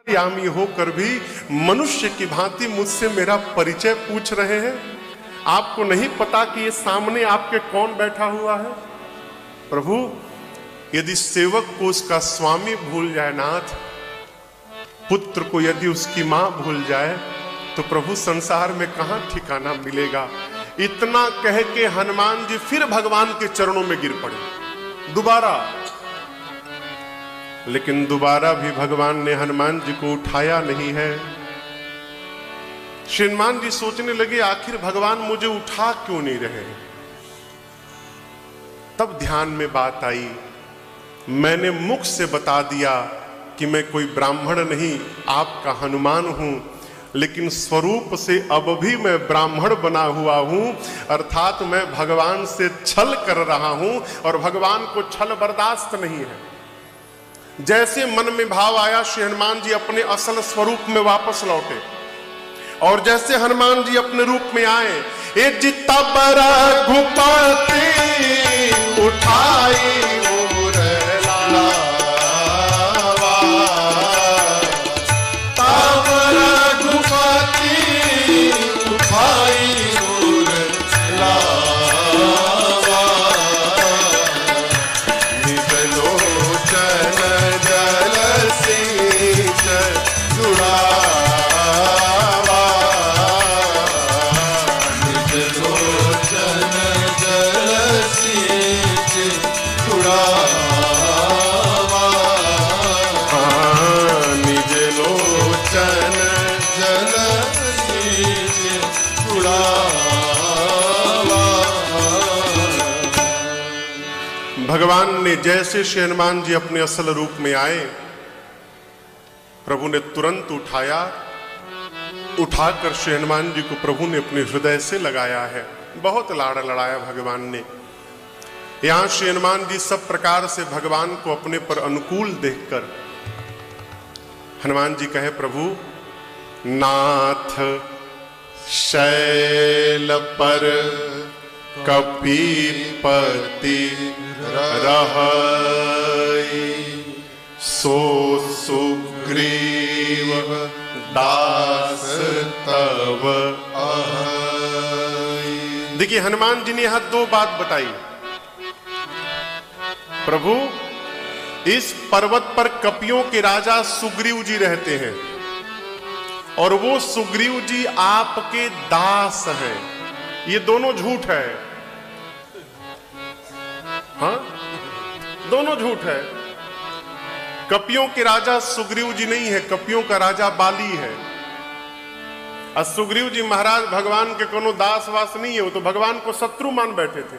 यामी होकर भी मनुष्य की भांति मुझसे मेरा परिचय पूछ रहे हैं। आपको नहीं पता कि ये सामने आपके कौन बैठा हुआ है? प्रभु, यदि सेवक को उसका स्वामी भूल जाए नाथ, पुत्र को यदि उसकी मां भूल जाए, तो प्रभु संसार में कहां ठिकाना मिलेगा। इतना कह के हनुमान जी फिर भगवान के चरणों में गिर पड़े दोबारा। लेकिन दोबारा भी भगवान ने हनुमान जी को उठाया नहीं है। श्री हनुमान जी सोचने लगे, आखिर भगवान मुझे उठा क्यों नहीं रहे। तब ध्यान में बात आई, मैंने मुख से बता दिया कि मैं कोई ब्राह्मण नहीं, आपका हनुमान हूं, लेकिन स्वरूप से अब भी मैं ब्राह्मण बना हुआ हूं, अर्थात मैं भगवान से छल कर रहा हूं और भगवान को छल बर्दाश्त नहीं है। जैसे मन में भाव आया, श्री हनुमान जी अपने असल स्वरूप में वापस लौटे। और जैसे हनुमान जी अपने रूप में आए, ए जिता बरा घुपाते उठाई भगवान ने जैसे श्री हनुमान जी अपने असल रूप में आए, प्रभु ने तुरंत उठाया। उठाकर श्री हनुमान जी को प्रभु ने अपने हृदय से लगाया है। बहुत लाड़ लड़ाया भगवान ने। यहां श्री हनुमान जी सब प्रकार से भगवान को अपने पर अनुकूल देखकर हनुमान जी कहे, प्रभु नाथ शैल पर कपीपति रहई, सो सुग्रीव दास तव आहई। देखिए हनुमान जी ने यहां दो बात बताई। प्रभु, इस पर्वत पर कपियों के राजा सुग्रीव जी रहते हैं और वो सुग्रीव जी आपके दास हैं। ये दोनों झूठ है। हाँ, दोनों झूठ है। कपियों के राजा सुग्रीव जी नहीं है, कपियों का राजा बाली है। और सुग्रीव जी महाराज भगवान के कोनो दास वास नहीं है, वो तो भगवान को शत्रु मान बैठे थे।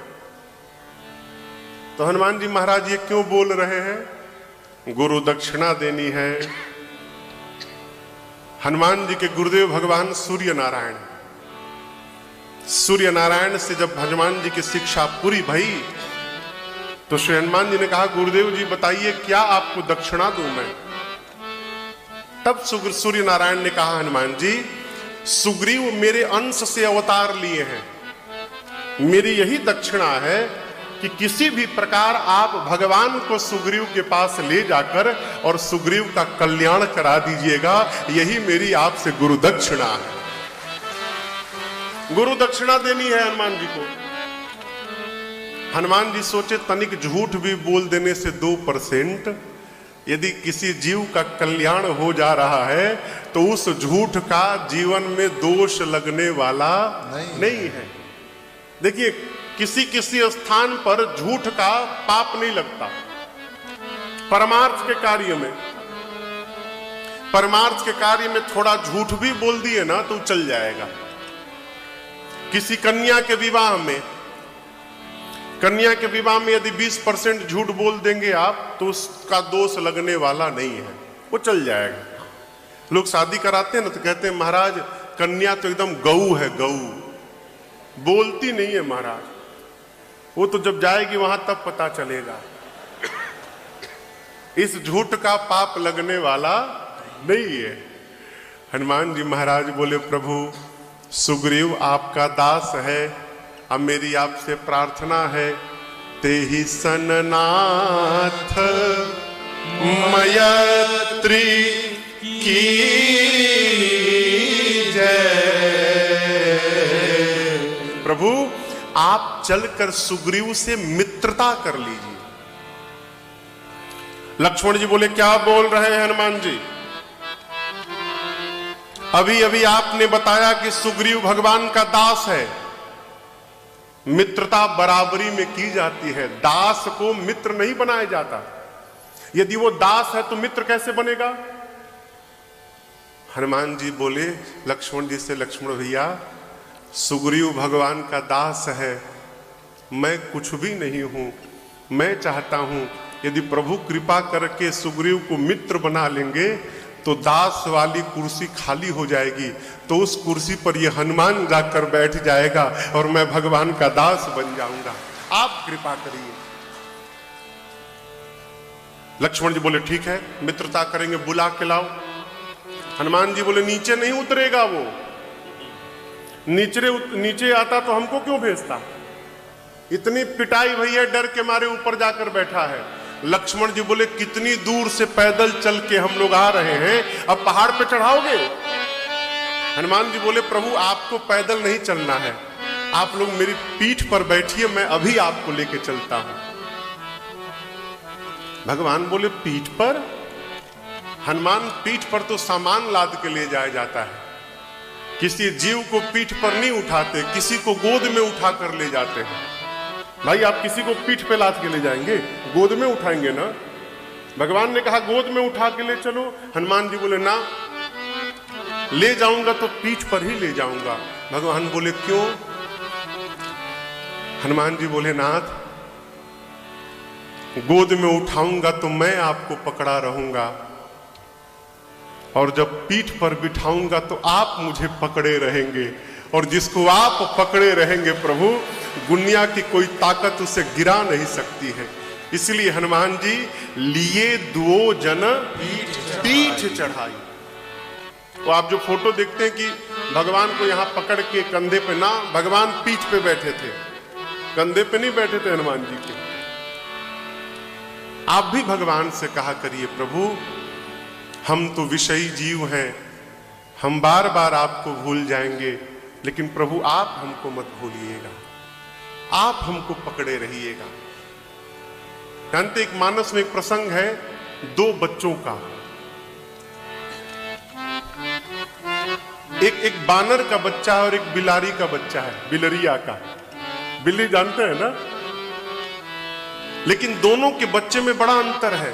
तो हनुमान जी महाराज ये क्यों बोल रहे हैं? गुरु दक्षिणा देनी है। हनुमान जी के गुरुदेव भगवान सूर्य नारायण। सूर्य नारायण से जब हनुमान जी की शिक्षा पूरी भई, तो श्री हनुमान जी ने कहा, गुरुदेव जी बताइए क्या आपको दक्षिणा दूं मैं। तब सूर्य नारायण ने कहा, हनुमान जी सुग्रीव मेरे अंश से अवतार लिए हैं, मेरी यही दक्षिणा है कि किसी भी प्रकार आप भगवान को सुग्रीव के पास ले जाकर और सुग्रीव का कल्याण करा दीजिएगा, यही मेरी आपसे गुरु दक्षिणा है। गुरु दक्षिणा देनी है हनुमान जी को। हनुमान जी सोचे तनिक झूठ भी बोल देने से 2%, यदि किसी जीव का कल्याण हो जा रहा है तो उस झूठ का जीवन में दोष लगने वाला नहीं है। देखिए किसी किसी स्थान पर झूठ का पाप नहीं लगता। परमार्थ के कार्य में, परमार्थ के कार्य में थोड़ा झूठ भी बोल दिए ना तो चल जाएगा। किसी कन्या के विवाह में, कन्या के विवाह में यदि 20% झूठ बोल देंगे आप तो उसका दोष लगने वाला नहीं है, वो चल जाएगा। लोग शादी कराते हैं ना तो कहते हैं महाराज कन्या तो एकदम गऊ है, गऊ बोलती नहीं है महाराज, वो तो जब जाएगी वहां तब पता चलेगा। इस झूठ का पाप लगने वाला नहीं है। हनुमान जी महाराज बोले, प्रभु सुग्रीव आपका दास है, अब मेरी आपसे प्रार्थना है, तेहि सननाथ मयत्री की जय। प्रभु आप चलकर सुग्रीव से मित्रता कर लीजिए। लक्ष्मण जी बोले क्या बोल रहे हैं हनुमान जी? अभी अभी आपने बताया कि सुग्रीव भगवान का दास है, मित्रता बराबरी में की जाती है, दास को मित्र नहीं बनाया जाता। यदि वो दास है तो मित्र कैसे बनेगा? हनुमान जी बोले लक्ष्मण जी से, लक्ष्मण भैया सुग्रीव भगवान का दास है, मैं कुछ भी नहीं हूं। मैं चाहता हूं यदि प्रभु कृपा करके सुग्रीव को मित्र बना लेंगे तो दास वाली कुर्सी खाली हो जाएगी, तो उस कुर्सी पर यह हनुमान जाकर बैठ जाएगा और मैं भगवान का दास बन जाऊंगा। आप कृपा करिए। लक्ष्मण जी बोले ठीक है, मित्रता करेंगे, बुला के लाओ। हनुमान जी बोले नीचे नहीं उतरेगा वो, नीचे आता तो हमको क्यों भेजता? इतनी पिटाई भैया, डर के मारे ऊपर जाकर बैठा है। लक्ष्मण जी बोले कितनी दूर से पैदल चल के हम लोग आ रहे हैं, अब पहाड़ पे चढ़ाओगे? हनुमान जी बोले प्रभु आपको पैदल नहीं चलना है, आप लोग मेरी पीठ पर बैठिए, मैं अभी आपको लेके चलता हूं। भगवान बोले पीठ पर? हनुमान पीठ पर तो सामान लाद के ले जाया जाता है, किसी जीव को पीठ पर नहीं उठाते, किसी को गोद में उठा कर ले जाते हैं। भाई आप किसी को पीठ पे लाद के ले जाएंगे, गोद में उठाएंगे ना? भगवान ने कहा गोद में उठा के ले चलो। हनुमान जी बोले ना, ले जाऊंगा तो पीठ पर ही ले जाऊंगा। भगवान बोले क्यों? हनुमान जी बोले नाथ गोद में उठाऊंगा तो मैं आपको पकड़ा रहूंगा, और जब पीठ पर बिठाऊंगा तो आप मुझे पकड़े रहेंगे, और जिसको आप पकड़े रहेंगे प्रभु, दुनिया की कोई ताकत उसे गिरा नहीं सकती है। इसलिए हनुमान जी लिए दुओ जन पीठ चढ़ाई। तो आप जो फोटो देखते हैं कि भगवान को यहां पकड़ के कंधे पे, ना, भगवान पीठ पे बैठे थे, कंधे पे नहीं बैठे थे हनुमान जी के। आप भी भगवान से कहा करिए प्रभु हम तो विषयी जीव हैं, हम बार बार आपको भूल जाएंगे, लेकिन प्रभु आप हमको मत भूलिएगा, आप हमको पकड़े रहिएगा। जानते एक मानस में एक प्रसंग है दो बच्चों का, एक बानर का बच्चा है और एक बिलारी का बच्चा है, बिलरिया का। बिल्ली जानते हैं ना? लेकिन दोनों के बच्चे में बड़ा अंतर है।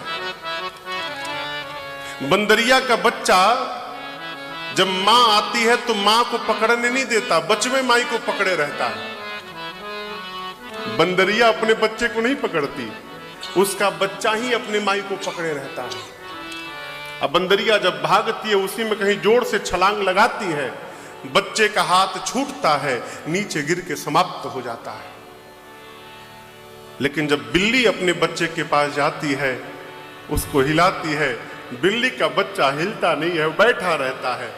बंदरिया का बच्चा जब मां आती है तो मां को पकड़ने नहीं देता, बचवे माई को पकड़े रहता है। बंदरिया अपने बच्चे को नहीं पकड़ती, उसका बच्चा ही अपने माई को पकड़े रहता है। अब बंदरिया जब भागती है उसी में कहीं जोर से छलांग लगाती है, बच्चे का हाथ छूटता है, नीचे गिर के समाप्त हो जाता है। लेकिन जब बिल्ली अपने बच्चे के पास जाती है, उसको हिलाती है, बिल्ली का बच्चा हिलता नहीं है, बैठा रहता है।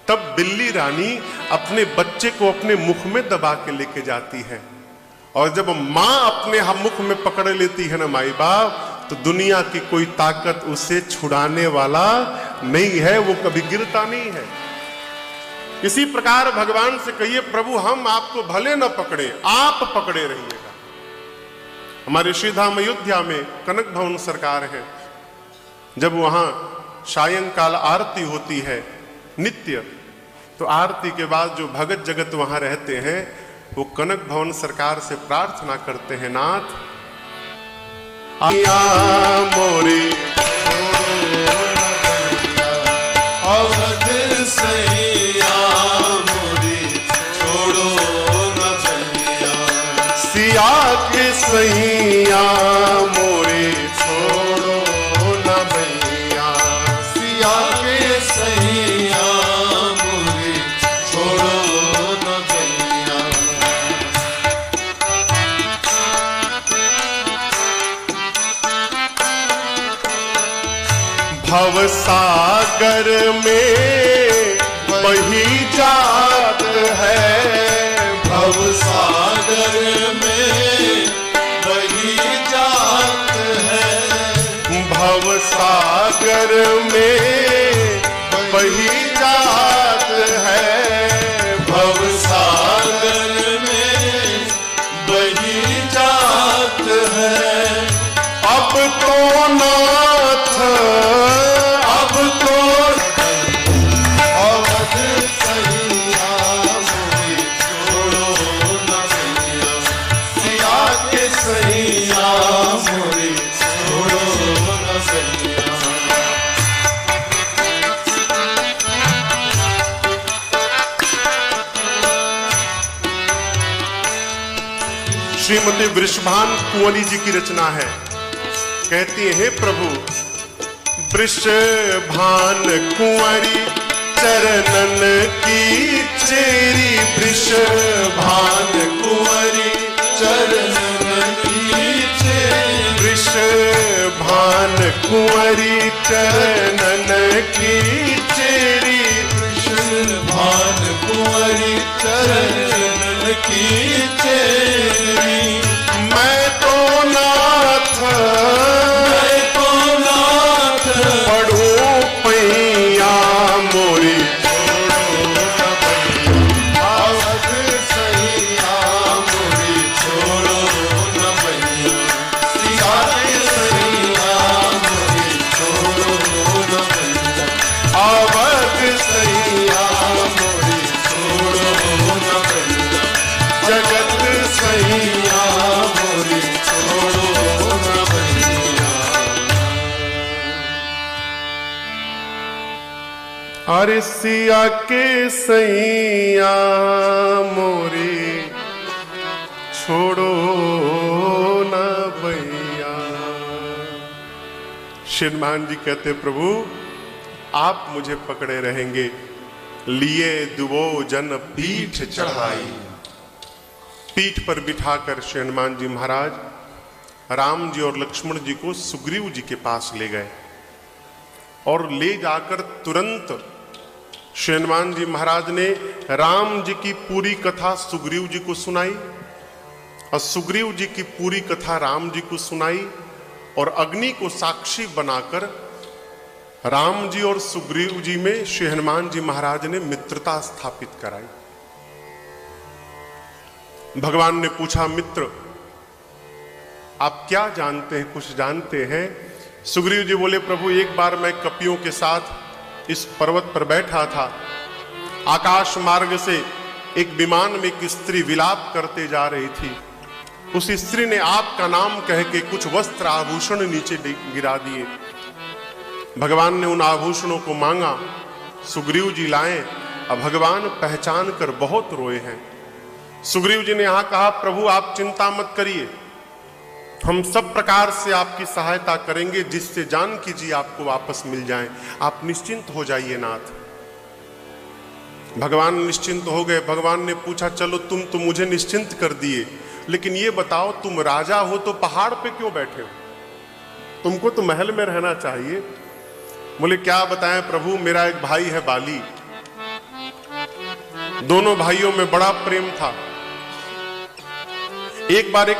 तब बिल्ली रानी अपने बच्चे को अपने मुख में दबा के लेके जाती है, और जब मां अपने मुख में पकड़ लेती है ना माई बाप, तो दुनिया की कोई ताकत उसे छुड़ाने वाला नहीं है, वो कभी गिरता नहीं है। इसी प्रकार भगवान से कहिए प्रभु हम आपको भले न पकड़े, आप पकड़े रहिएगा। हमारे श्रीधाम अयोध्या में कनक भवन सरकार है, जब वहां सायंकाल आरती होती है नित्य, तो आरती के बाद जो भगत जगत वहां रहते हैं वो कनक भवन सरकार से प्रार्थना करते हैं, नाथ मोरे अवध सैया मोरे छोड़ो न भैया, सिया के सैया मोरे छोड़ो न भैया, सिया के सैया मोरे छोड़ो न भैया। भवसागर में बही जात है, भवसागर में बही जात है, भवसागर में श्रीमती वृषभान कुंवरी जी की रचना है। कहती है, हे प्रभु वृषभान कुंवरी चरणन की चेरी, वृषभान कुंवरी चरणन की चेरी, वृषभान कुंवरी चरणन की चेरी, वृषभान कुंवरी चरणन की चेरी। मैं तो नाथ पढ़ूं पैया मोरी, छोड़ो न भैया अवध सैया मोरी, छोड़ो न भैया सैया मोरी, छोड़ो न भैया अवध सैया मोरी, छोड़ो न भैया जगत सैया मोरी, छोड़ो न भैया। अरे सिया के सैया मोरी, छोड़ो न भैया। श्रीमान जी कहते, प्रभु आप मुझे पकड़े रहेंगे, लिए दुबो जन पीठ चढ़ाई। पीठ पर बिठाकर श्रीमान जी महाराज राम जी और लक्ष्मण जी को सुग्रीव जी के पास ले गए और ले जाकर तुरंत श्रीमान जी महाराज ने राम जी की पूरी कथा सुग्रीव जी को सुनाई और सुग्रीव जी की पूरी कथा राम जी को सुनाई और अग्नि को साक्षी बनाकर राम जी और सुग्रीव जी में श्री हनुमान जी महाराज ने मित्रता स्थापित कराई। भगवान ने पूछा, मित्र आप क्या जानते हैं, कुछ जानते हैं? सुग्रीव जी बोले, प्रभु एक बार मैं कपियों के साथ इस पर्वत पर बैठा था, आकाश मार्ग से एक विमान में एक स्त्री विलाप करते जा रही थी। उस स्त्री ने आपका नाम कह के कुछ वस्त्र आभूषण नीचे गिरा दिए। भगवान ने उन आभूषणों को मांगा, सुग्रीव जी लाए और भगवान पहचान कर बहुत रोए हैं। सुग्रीव जी ने यहां कहा, प्रभु आप चिंता मत करिए, हम सब प्रकार से आपकी सहायता करेंगे जिससे जानकी जी आपको वापस मिल जाएं। आप निश्चिंत हो जाइए नाथ। भगवान निश्चिंत हो गए। भगवान ने पूछा, चलो तुम तो मुझे निश्चिंत कर दिए, लेकिन ये बताओ तुम राजा हो तो पहाड़ पे क्यों बैठे हो? तुमको तो महल में रहना चाहिए। बोले क्या बताएं प्रभु, मेरा एक भाई है बाली, दोनों भाइयों में बड़ा प्रेम था। एक बार एक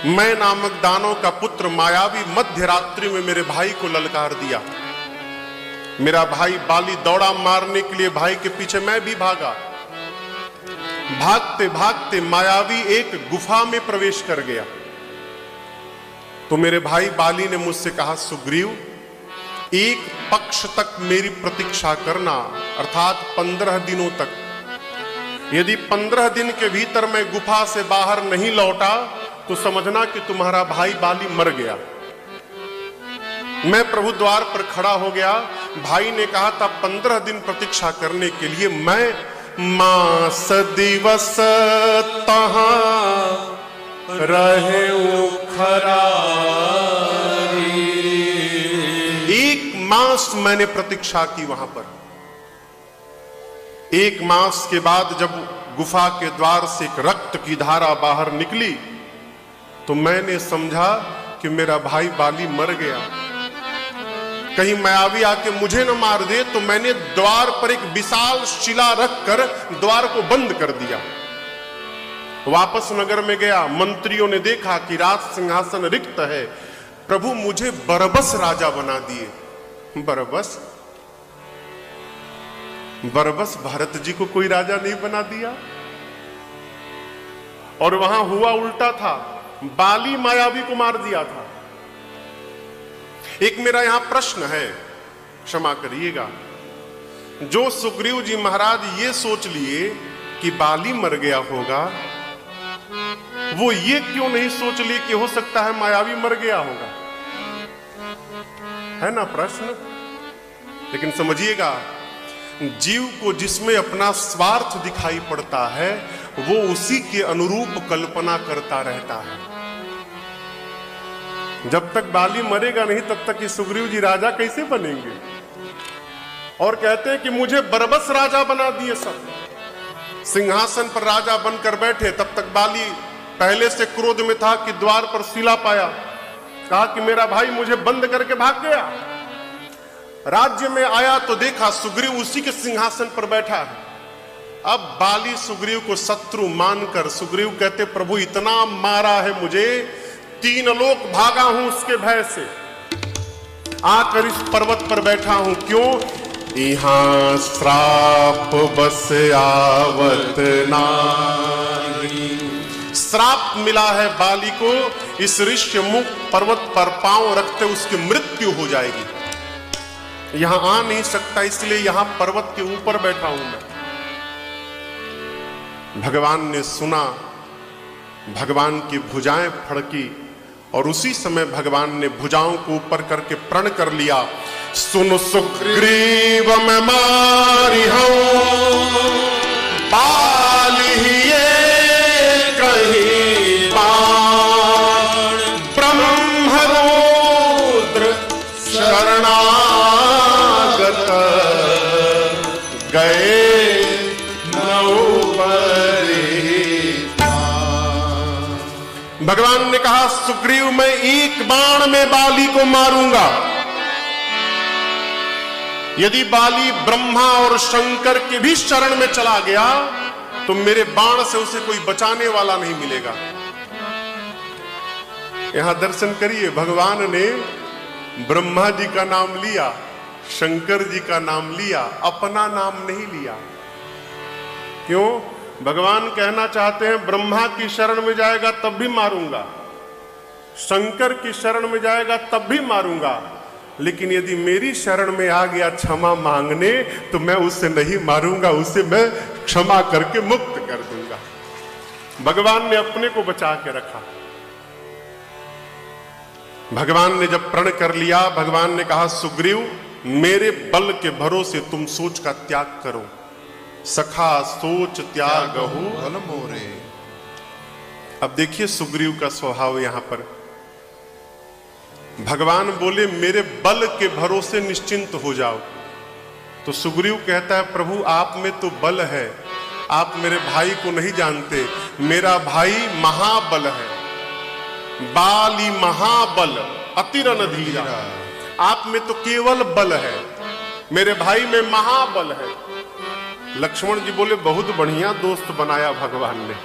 मैं नामक दानव का पुत्र मायावी मध्य रात्रि में मेरे भाई को ललकार दिया। मेरा भाई बाली दौड़ा मारने के लिए, भाई के पीछे मैं भी भागा। भागते भागते मायावी एक गुफा में प्रवेश कर गया। तो मेरे भाई बाली ने मुझसे कहा, सुग्रीव एक पक्ष तक मेरी प्रतीक्षा करना, अर्थात 15 दिनों तक। यदि 15 दिन के भीतर मैं गुफा से बाहर नहीं लौटा तो समझना कि तुम्हारा भाई बाली मर गया। मैं प्रभु द्वार पर खड़ा हो गया। भाई ने कहा था 15 दिन प्रतीक्षा करने के लिए। मैं मास दिवस तहां रहे खरारी। एक मास मैंने प्रतीक्षा की वहां पर। एक मास के बाद जब गुफा के द्वार से एक रक्त की धारा बाहर निकली तो मैंने समझा कि मेरा भाई बाली मर गया, कहीं मायावी आके मुझे न मार दे। तो मैंने द्वार पर एक विशाल शिला रखकर द्वार को बंद कर दिया। वापस नगर में गया, मंत्रियों ने देखा कि राज सिंहासन रिक्त है। प्रभु मुझे बरबस राजा बना दिए। बरबस बरबस भरत जी को कोई राजा नहीं बना दिया। और वहां हुआ उल्टा था, बाली मायावी को मार दिया था। एक मेरा यहां प्रश्न है, क्षमा करिएगा, जो सुग्रीव जी महाराज ये सोच लिए कि बाली मर गया होगा, वो ये क्यों नहीं सोच लिए कि हो सकता है मायावी मर गया होगा? है ना प्रश्न? लेकिन समझिएगा, जीव को जिसमें अपना स्वार्थ दिखाई पड़ता है वो उसी के अनुरूप कल्पना करता रहता है। जब तक बाली मरेगा नहीं तब तक ये सुग्रीव जी राजा कैसे बनेंगे? और कहते हैं कि मुझे बरबस राजा बना दिए सब, सिंहासन पर राजा बनकर बैठे। तब तक बाली पहले से क्रोध में था कि द्वार पर शिला पाया, कहा कि मेरा भाई मुझे बंद करके भाग गया। राज्य में आया तो देखा सुग्रीव उसी के सिंहासन पर बैठा है। अब बाली सुग्रीव को शत्रु मानकर, सुग्रीव कहते प्रभु इतना मारा है मुझे, 3 लोक भागा हूं उसके भय से, आकर इस पर्वत पर बैठा हूं। क्यों? यहाँ श्राप बस आवत नाही, श्राप मिला है बाली को, इस ऋष्य मुख पर्वत पर पांव रखते उसकी मृत्यु हो जाएगी, यहां आ नहीं सकता, इसलिए यहां पर्वत के ऊपर बैठा हूं मैं। भगवान ने सुना, भगवान की भुजाएं फड़की और उसी समय भगवान ने भुजाओं को ऊपर करके प्रण कर लिया। सुन सुग्रीव मैं मारी हूं बाली ये कहीं बाण, ब्रह्मरुद्र शरणागत गए भगवान ने कहा सुग्रीव मैं एक बाण में बाली को मारूंगा। यदि बाली ब्रह्मा और शंकर के भी शरण में चला गया तो मेरे बाण से उसे कोई बचाने वाला नहीं मिलेगा। यहां दर्शन करिए, भगवान ने ब्रह्मा जी का नाम लिया, शंकर जी का नाम लिया, अपना नाम नहीं लिया। क्यों? भगवान कहना चाहते हैं ब्रह्मा की शरण में जाएगा तब भी मारूंगा, शंकर की शरण में जाएगा तब भी मारूंगा, लेकिन यदि मेरी शरण में आ गया क्षमा मांगने तो मैं उसे नहीं मारूंगा, उसे मैं क्षमा करके मुक्त कर दूंगा। भगवान ने अपने को बचा के रखा। भगवान ने जब प्रण कर लिया, भगवान ने कहा सुग्रीव मेरे बल के भरोसे तुम सोच का त्याग करो, सखा सोच त्यागहु बल मोरे। अब देखिए सुग्रीव का स्वभाव यहां पर, भगवान बोले मेरे बल के भरोसे निश्चिंत हो जाओ, तो सुग्रीव कहता है प्रभु आप में तो बल है, आप मेरे भाई को नहीं जानते, मेरा भाई महाबल है, बाली महाबल अतिरन धीरा, आप में तो केवल बल है, मेरे भाई में महाबल है। लक्ष्मण जी बोले बहुत बढ़िया दोस्त बनाया भगवान ने,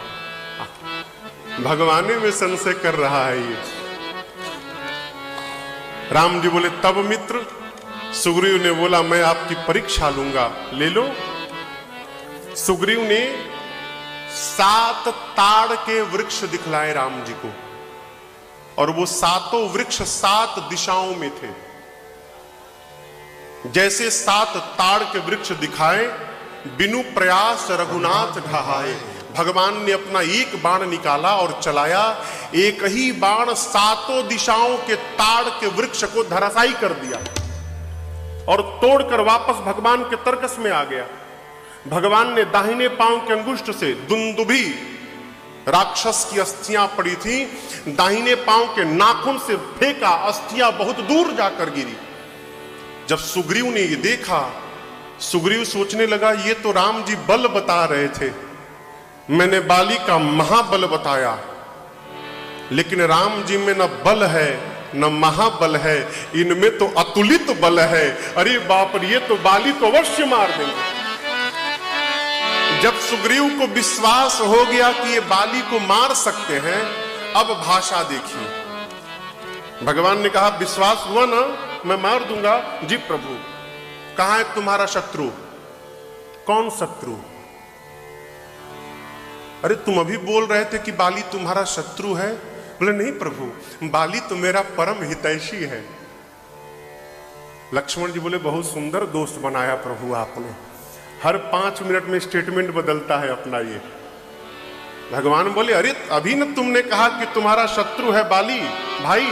भगवान में संशय कर रहा है ये। राम जी बोले तब मित्र, सुग्रीव ने बोला मैं आपकी परीक्षा लूंगा, ले लो। सुग्रीव ने 7 ताड़ के वृक्ष दिखलाए राम जी को, और वो 7 वृक्ष 7 दिशाओं में थे। जैसे 7 ताड़ के वृक्ष दिखाए, बिनु प्रयास रघुनाथ ढहाए, भगवान ने अपना एक बाण निकाला और चलाया, एक ही बाण 7 दिशाओं के ताड़ के वृक्ष को धराशायी कर दिया और तोड़कर वापस भगवान के तरकस में आ गया। भगवान ने दाहिने पांव के अंगुष्ठ से दुंदुभी राक्षस की अस्थियां पड़ी थी, दाहिने पांव के नाखून से फेंका, अस्थियां बहुत दूर जाकर गिरी। जब सुग्रीव ने ये देखा, सुग्रीव सोचने लगा ये तो राम जी बल बता रहे थे, मैंने बाली का महाबल बताया, लेकिन राम जी में न बल है न महाबल है, इनमें तो अतुलित बल है। अरे बाप रे, ये तो बाली तो अवश्य मार देंगे। जब सुग्रीव को विश्वास हो गया कि ये बाली को मार सकते हैं, अब भाषा देखिए। भगवान ने कहा विश्वास हुआ ना, मैं मार दूंगा। जी प्रभु। कहां है तुम्हारा शत्रु? कौन शत्रु? अरे तुम अभी बोल रहे थे कि बाली तुम्हारा शत्रु है। बोले नहीं प्रभु, बाली तो मेरा परम हितैषी है। लक्ष्मण जी बोले बहुत सुंदर दोस्त बनाया प्रभु आपने, हर 5 मिनट में स्टेटमेंट बदलता है अपना ये। भगवान बोले अरे अभी न तुमने कहा कि तुम्हारा शत्रु है बाली भाई,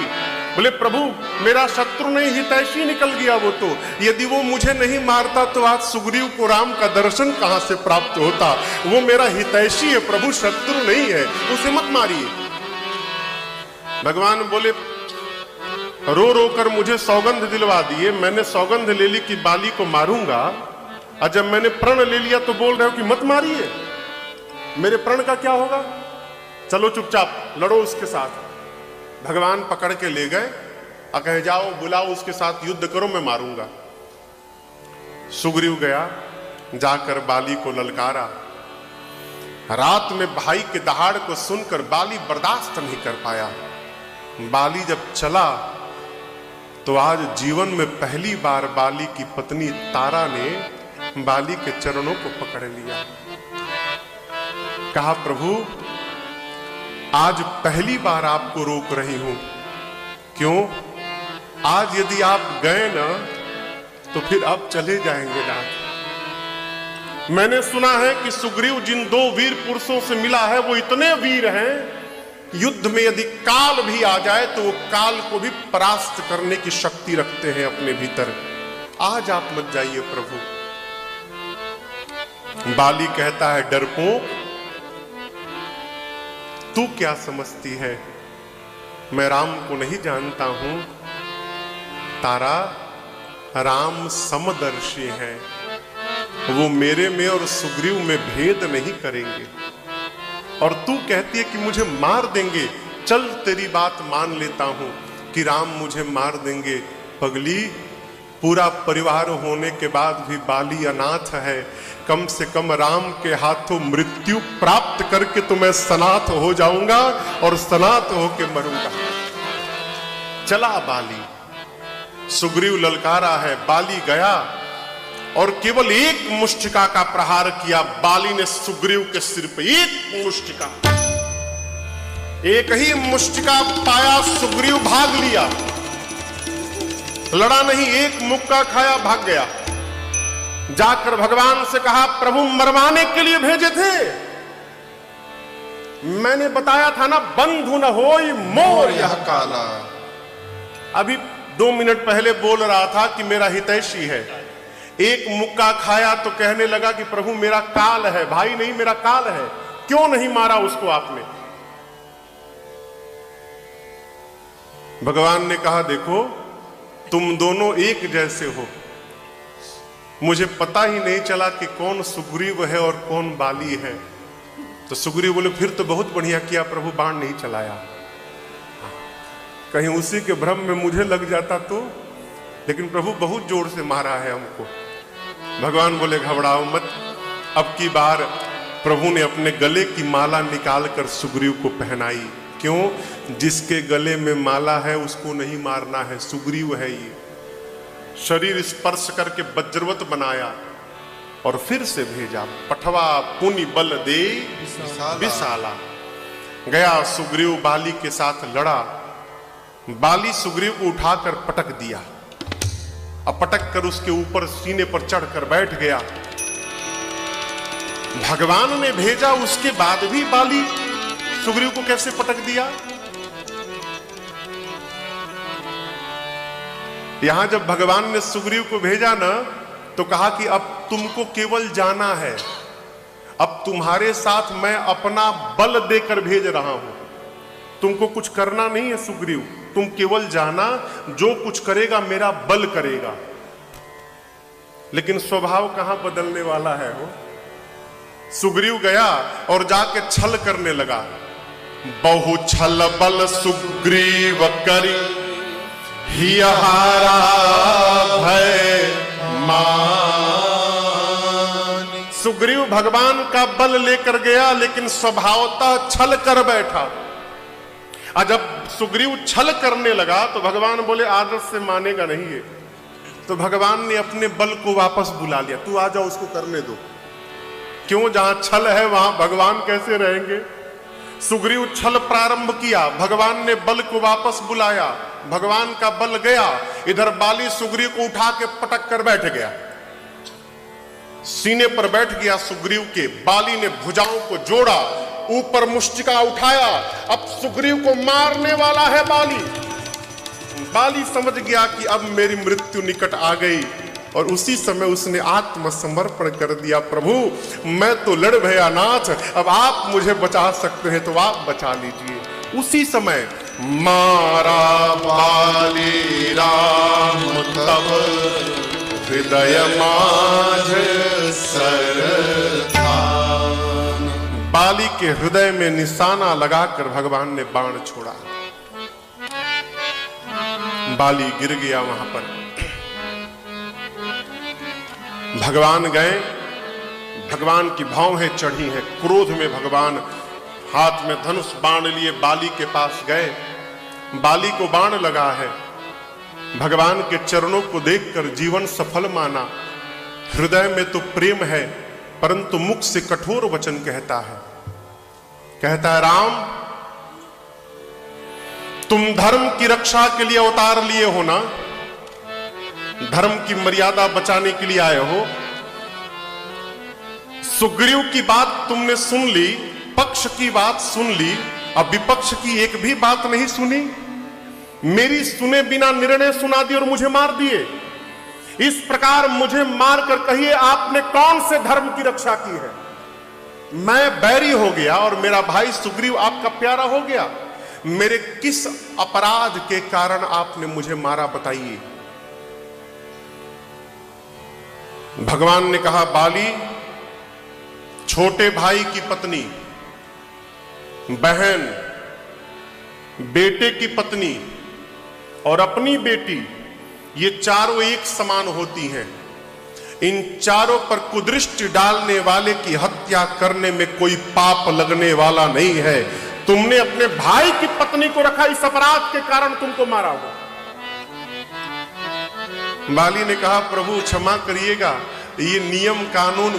बोले प्रभु मेरा शत्रु नहीं हितैषी निकल गया वो तो, यदि वो मुझे नहीं मारता तो आज सुग्रीव को राम का दर्शन कहां से प्राप्त होता। वो मेरा हितैषी है प्रभु, शत्रु नहीं है, उसे मत मारिए। भगवान बोले रो रो कर मुझे सौगंध दिलवा दिए, मैंने सौगंध ले ली कि बाली को मारूंगा, और जब मैंने प्रण ले लिया तो बोल रहे हो कि मत मारिए। मेरे प्रण का क्या होगा? चलो चुपचाप लड़ो उसके साथ। भगवान पकड़ के ले गए और कहे जाओ बुलाओ उसके साथ युद्ध करो, मैं मारूंगा। सुग्रीव गया, जाकर बाली को ललकारा। रात में भाई के दहाड़ को सुनकर बाली बर्दाश्त नहीं कर पाया। बाली जब चला तो आज जीवन में पहली बार बाली की पत्नी तारा ने बाली के चरणों को पकड़ लिया। कहा प्रभु आज पहली बार आपको रोक रही हूं। क्यों? आज यदि आप गए ना तो फिर आप चले जाएंगे ना। मैंने सुना है कि सुग्रीव जिन दो वीर पुरुषों से मिला है वो इतने वीर हैं, युद्ध में यदि काल भी आ जाए तो वो काल को भी परास्त करने की शक्ति रखते हैं अपने भीतर। आज आप मत जाइए प्रभु। बाली कहता है डरपोक तू क्या समझती है, मैं राम को नहीं जानता हूं। तारा राम समदर्शी है, वो मेरे में और सुग्रीव में भेद नहीं करेंगे। और तू कहती है कि मुझे मार देंगे, चल तेरी बात मान लेता हूं कि राम मुझे मार देंगे। पगली, पूरा परिवार होने के बाद भी बाली अनाथ है, कम से कम राम के हाथों मृत्यु प्राप्त करके तो मैं सनाथ हो जाऊंगा और सनाथ होके मरूंगा। चला बाली, सुग्रीव ललकारा है, बाली गया और केवल एक मुष्टिका का प्रहार किया। बाली ने सुग्रीव के सिर पे एक मुष्टिका, एक ही मुष्टिका पाया, सुग्रीव भाग लिया, लड़ा नहीं, एक मुक्का खाया, भाग गया। जाकर भगवान से कहा प्रभु मरवाने के लिए भेजे थे, मैंने बताया था ना बंधु न होई मोर यह काला। अभी 2 मिनट पहले बोल रहा था कि मेरा हितैषी है, एक मुक्का खाया तो कहने लगा कि प्रभु मेरा काल है। भाई नहीं, मेरा काल है, क्यों नहीं मारा उसको आपने? भगवान ने कहा देखो तुम दोनों एक जैसे हो, मुझे पता ही नहीं चला कि कौन सुग्रीव है और कौन बाली है। तो सुग्रीव बोले फिर तो बहुत बढ़िया किया प्रभु, बाण नहीं चलाया, कहीं उसी के भ्रम में मुझे लग जाता तो। लेकिन प्रभु बहुत जोर से मारा है हमको। भगवान बोले घबराओ मत, अब की बार प्रभु ने अपने गले की माला निकालकर सुग्रीव को पहनाई। क्यों? जिसके गले में माला है उसको नहीं मारना है, सुग्रीव है ये। शरीर स्पर्श करके वज्रवत बनाया और फिर से भेजा। पठवा पुनि बल दे विशाला। गया सुग्रीव बाली के साथ लड़ा। बाली सुग्रीव को उठाकर पटक दिया, अब पटक कर उसके ऊपर सीने पर चढ़कर बैठ गया। भगवान ने भेजा, उसके बाद भी बाली सुग्रीव को कैसे पटक दिया? यहां जब भगवान ने सुग्रीव को भेजा ना तो कहा कि अब तुमको केवल जाना है, अब तुम्हारे साथ मैं अपना बल देकर भेज रहा हूं, तुमको कुछ करना नहीं है सुग्रीव, तुम केवल जाना, जो कुछ करेगा मेरा बल करेगा। लेकिन स्वभाव कहां बदलने वाला है वो। सुग्रीव गया और जाके छल करने लगा। बहु छल बल सुग्रीव करी हियहारा भय मान। सुग्रीव भगवान का बल लेकर गया लेकिन स्वभावतः छल कर बैठा। और जब सुग्रीव छल करने लगा तो भगवान बोले आदत से मानेगा नहीं है। तो भगवान ने अपने बल को वापस बुला लिया, तू आ जाओ उसको करने दो। क्यों? जहां छल है वहां भगवान कैसे रहेंगे? सुग्रीव छल प्रारंभ किया, भगवान ने बल को वापस बुलाया, भगवान का बल गया। इधर बाली सुग्रीव को उठा के पटक कर बैठ गया, सीने पर बैठ गया सुग्रीव के। बाली ने भुजाओं को जोड़ा, ऊपर मुष्टिका उठाया, अब सुग्रीव को मारने वाला है बाली। बाली समझ गया कि अब मेरी मृत्यु निकट आ गई और उसी समय उसने आत्मसमर्पण कर दिया। प्रभु मैं तो लड़ भया नाथ, अब आप मुझे बचा सकते हैं तो आप बचा लीजिए। उसी समय मारा बाली राम तब हृदय माझ सरधान। बाली के हृदय में निशाना लगाकर भगवान ने बाण छोड़ा। बाली गिर गया वहां पर। भगवान गए, भगवान की भौहें चढ़ी हैं, क्रोध में भगवान हाथ में धनुष बाण लिए बाली के पास गए। बाली को बाण लगा है। भगवान के चरणों को देखकर जीवन सफल माना। हृदय में तो प्रेम है परंतु मुख से कठोर वचन कहता है राम तुम धर्म की रक्षा के लिए अवतार लिए हो ना, धर्म की मर्यादा बचाने के लिए आए हो। सुग्रीव की बात तुमने सुन ली, पक्ष की बात सुन ली, अब विपक्ष की एक भी बात नहीं सुनी। मेरी सुने बिना निर्णय सुना दी और मुझे मार दिए। इस प्रकार मुझे मारकर कहिए आपने कौन से धर्म की रक्षा की है? मैं बैरी हो गया और मेरा भाई सुग्रीव आपका प्यारा हो गया। मेरे किस अपराध के कारण आपने मुझे मारा बताइए। भगवान ने कहा बाली छोटे भाई की पत्नी, बहन, बेटे की पत्नी और अपनी बेटी, ये चारों एक समान होती हैं। इन चारों पर कुदृष्टि डालने वाले की हत्या करने में कोई पाप लगने वाला नहीं है। तुमने अपने भाई की पत्नी को रखा, इस अपराध के कारण तुमको मारा होगा। बाली ने कहा प्रभु क्षमा करिएगा, ये नियम कानून